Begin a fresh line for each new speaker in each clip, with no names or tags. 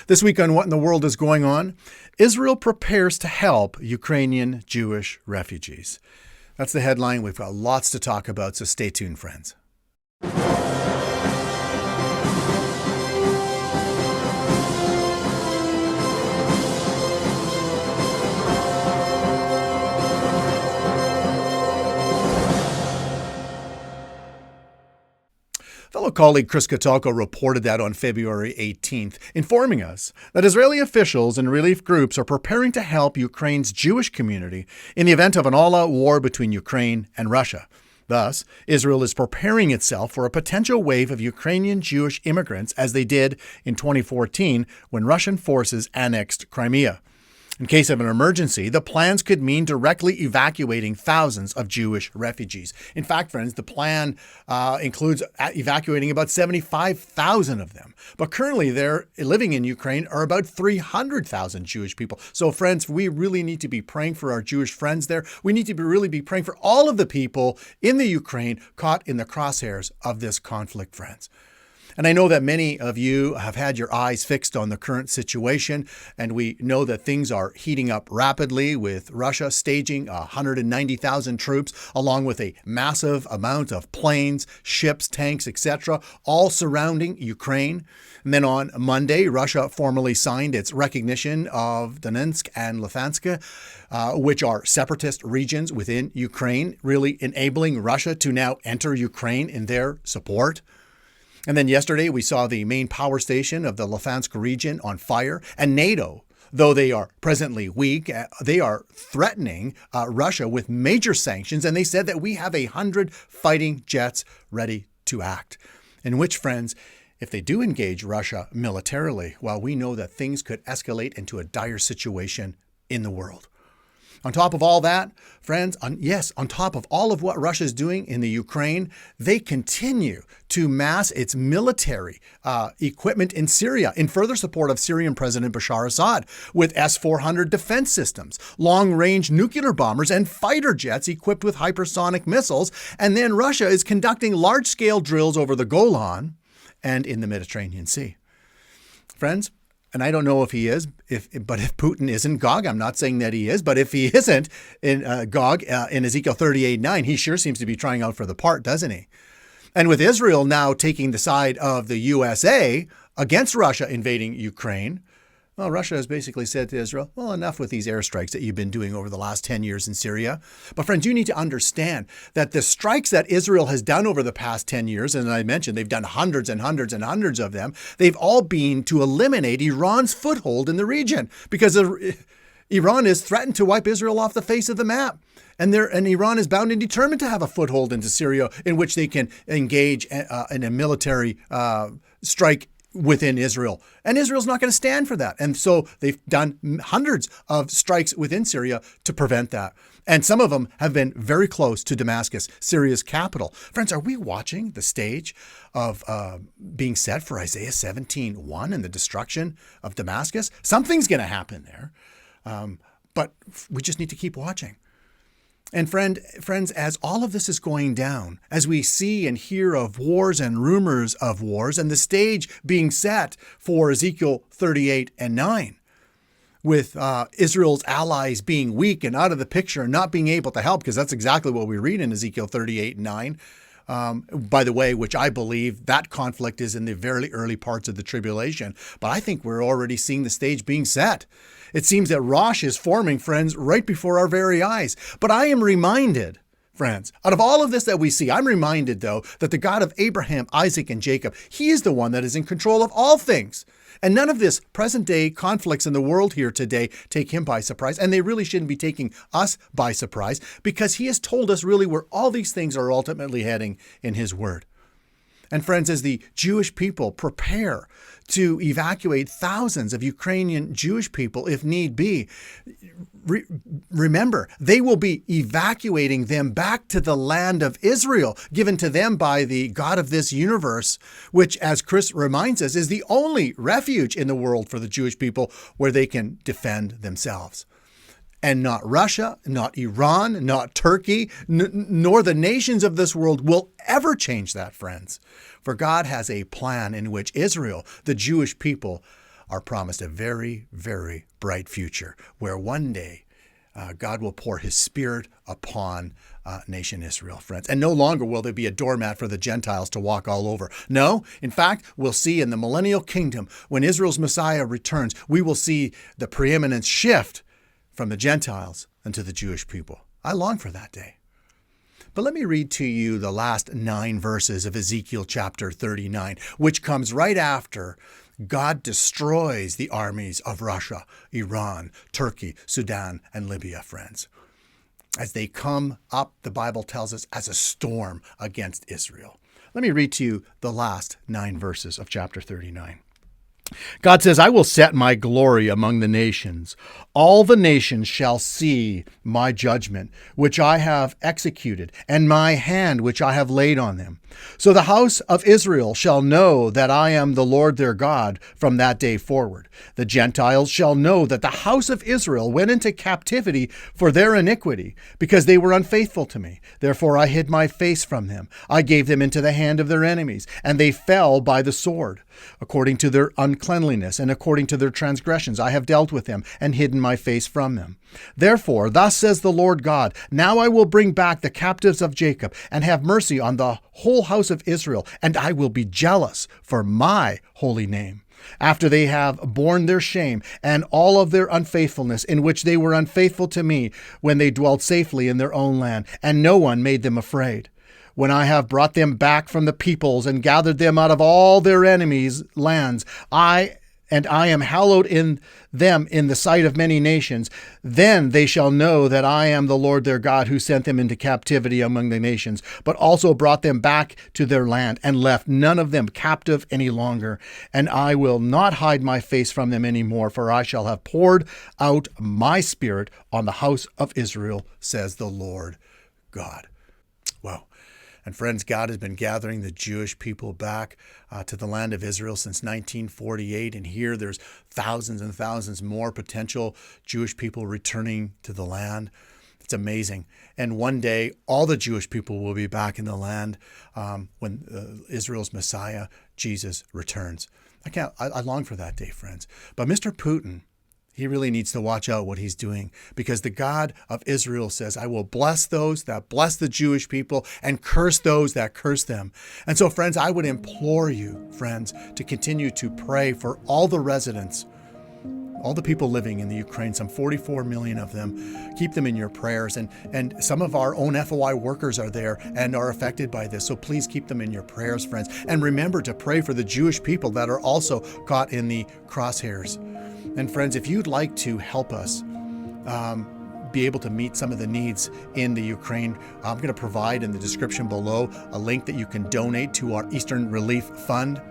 This week on What in the World is Going On, Israel prepares to help Ukrainian Jewish refugees. That's the headline. We've got lots to talk about, so stay tuned, friends. Fellow colleague Chris Katalko reported that on February 18th, informing us that Israeli officials and relief groups are preparing to help Ukraine's Jewish community in the event of an all-out war between Ukraine and Russia. Thus, Israel is preparing itself for a potential wave of Ukrainian Jewish immigrants as they did in 2014 when Russian forces annexed Crimea. In case of an emergency, the plans could mean directly evacuating thousands of Jewish refugees. In fact, friends, the plan includes evacuating about 75,000 of them. But currently, they're living in Ukraine are about 300,000 Jewish people. So, friends, we really need to be praying for our Jewish friends there. We need to really be praying for all of the people in the Ukraine caught in the crosshairs of this conflict, friends. And I know that many of you have had your eyes fixed on the current situation, and we know that things are heating up rapidly with Russia staging 190,000 troops, along with a massive amount of planes, ships, tanks, etc., all surrounding Ukraine. And then on Monday, Russia formally signed its recognition of Donetsk and Luhansk, which are separatist regions within Ukraine, really enabling Russia to now enter Ukraine in their support. And then yesterday, we saw the main power station of the Luhansk region on fire. And NATO, though they are presently weak, they are threatening Russia with major sanctions. And they said that we have 100 fighting jets ready to act. In which, friends, if they do engage Russia militarily, well, we know that things could escalate into a dire situation in the world. On top of all that, friends, on top of all of what Russia is doing in the Ukraine, they continue to mass its military equipment in Syria in further support of Syrian President Bashar Assad with S-400 defense systems, long-range nuclear bombers, and fighter jets equipped with hypersonic missiles. And then Russia is conducting large-scale drills over the Golan and in the Mediterranean Sea. Friends, and I don't know if he is, but if Putin isn't Gog, I'm not saying that he is, but if he isn't in Gog in Ezekiel 38:9, he sure seems to be trying out for the part, doesn't he? And with Israel now taking the side of the USA against Russia invading Ukraine, well, Russia has basically said to Israel, well, enough with these airstrikes that you've been doing over the last 10 years in Syria. But friends, you need to understand that the strikes that Israel has done over the past 10 years, and I mentioned they've done hundreds and hundreds and hundreds of them, they've all been to eliminate Iran's foothold in the region because Iran is threatened to wipe Israel off the face of the map. And Iran is bound and determined to have a foothold into Syria in which they can engage in a military strike within Israel. And Israel's not going to stand for that. And so they've done hundreds of strikes within Syria to prevent that. And some of them have been very close to Damascus, Syria's capital. Friends, are we watching the stage of being set for Isaiah 17:1 and the destruction of Damascus? Something's going to happen there. But we just need to keep watching. And friends, as all of this is going down, as we see and hear of wars and rumors of wars, and the stage being set for Ezekiel 38:9, with Israel's allies being weak and out of the picture and not being able to help, because that's exactly what we read in Ezekiel 38:9. By the way, which I believe that conflict is in the very early parts of the tribulation. But I think we're already seeing the stage being set. It seems that Rosh is forming, friends, right before our very eyes. But I am reminded, friends, out of all of this that we see, I'm reminded, though, that the God of Abraham, Isaac, and Jacob, he is the one that is in control of all things. And none of this present-day conflicts in the world here today take him by surprise. And they really shouldn't be taking us by surprise, because he has told us really where all these things are ultimately heading in his word. And friends, as the Jewish people prepare to evacuate thousands of Ukrainian Jewish people if need be, remember, they will be evacuating them back to the land of Israel, given to them by the God of this universe, which, as Chris reminds us, is the only refuge in the world for the Jewish people where they can defend themselves. And not Russia, not Iran, not Turkey, nor the nations of this world will ever change that, friends. For God has a plan in which Israel, the Jewish people, are promised a very, very bright future where one day God will pour his Spirit upon nation Israel, friends. And no longer will there be a doormat for the Gentiles to walk all over. No, in fact, we'll see in the millennial kingdom, when Israel's Messiah returns, we will see the preeminence shift from the Gentiles unto the Jewish people. I long for that day. But let me read to you the last 9 verses of Ezekiel chapter 39, which comes right after God destroys the armies of Russia, Iran, Turkey, Sudan, and Libya, friends. As they come up, the Bible tells us, as a storm against Israel. Let me read to you the last 9 verses of chapter 39. God says, I will set my glory among the nations. All the nations shall see my judgment, which I have executed, and my hand, which I have laid on them. So the house of Israel shall know that I am the Lord their God from that day forward. The Gentiles shall know that the house of Israel went into captivity for their iniquity, because they were unfaithful to me. Therefore I hid my face from them. I gave them into the hand of their enemies, and they fell by the sword. According to their uncleanliness and according to their transgressions, I have dealt with them and hidden my face from them. Therefore, thus says the Lord God, now I will bring back the captives of Jacob and have mercy on the whole house of Israel, and I will be jealous for my holy name. After they have borne their shame and all of their unfaithfulness, in which they were unfaithful to me when they dwelt safely in their own land, and no one made them afraid. When I have brought them back from the peoples and gathered them out of all their enemies' lands, I am hallowed in them in the sight of many nations, then they shall know that I am the Lord their God, who sent them into captivity among the nations, but also brought them back to their land, and left none of them captive any longer. And I will not hide my face from them any more, for I shall have poured out my Spirit on the house of Israel, says the Lord God. Wow. And friends, God has been gathering the Jewish people back to the land of Israel since 1948. And here there's thousands and thousands more potential Jewish people returning to the land. It's amazing. And one day, all the Jewish people will be back in the land when Israel's Messiah, Jesus, returns. I long for that day, friends. But Mr. Putin, he really needs to watch out what he's doing, because the God of Israel says, I will bless those that bless the Jewish people and curse those that curse them. And so, friends, I would implore you, friends, to continue to pray for all the residents, all the people living in the Ukraine, some 44 million of them. Keep them in your prayers. And some of our own FOI workers are there and are affected by this. So please keep them in your prayers, friends. And remember to pray for the Jewish people that are also caught in the crosshairs. And friends, if you'd like to help us be able to meet some of the needs in the Ukraine, I'm going to provide in the description below a link that you can donate to our Eastern Relief Fund.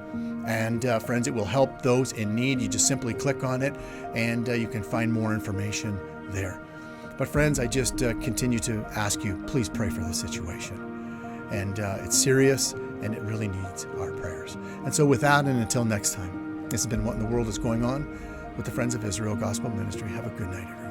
And friends, it will help those in need. You just simply click on it and you can find more information there. But friends, I just continue to ask you, please pray for the situation. And it's serious and it really needs our prayers. And so with that, and until next time, this has been What in the World is Going On with the Friends of Israel Gospel Ministry. Have a good night, everyone.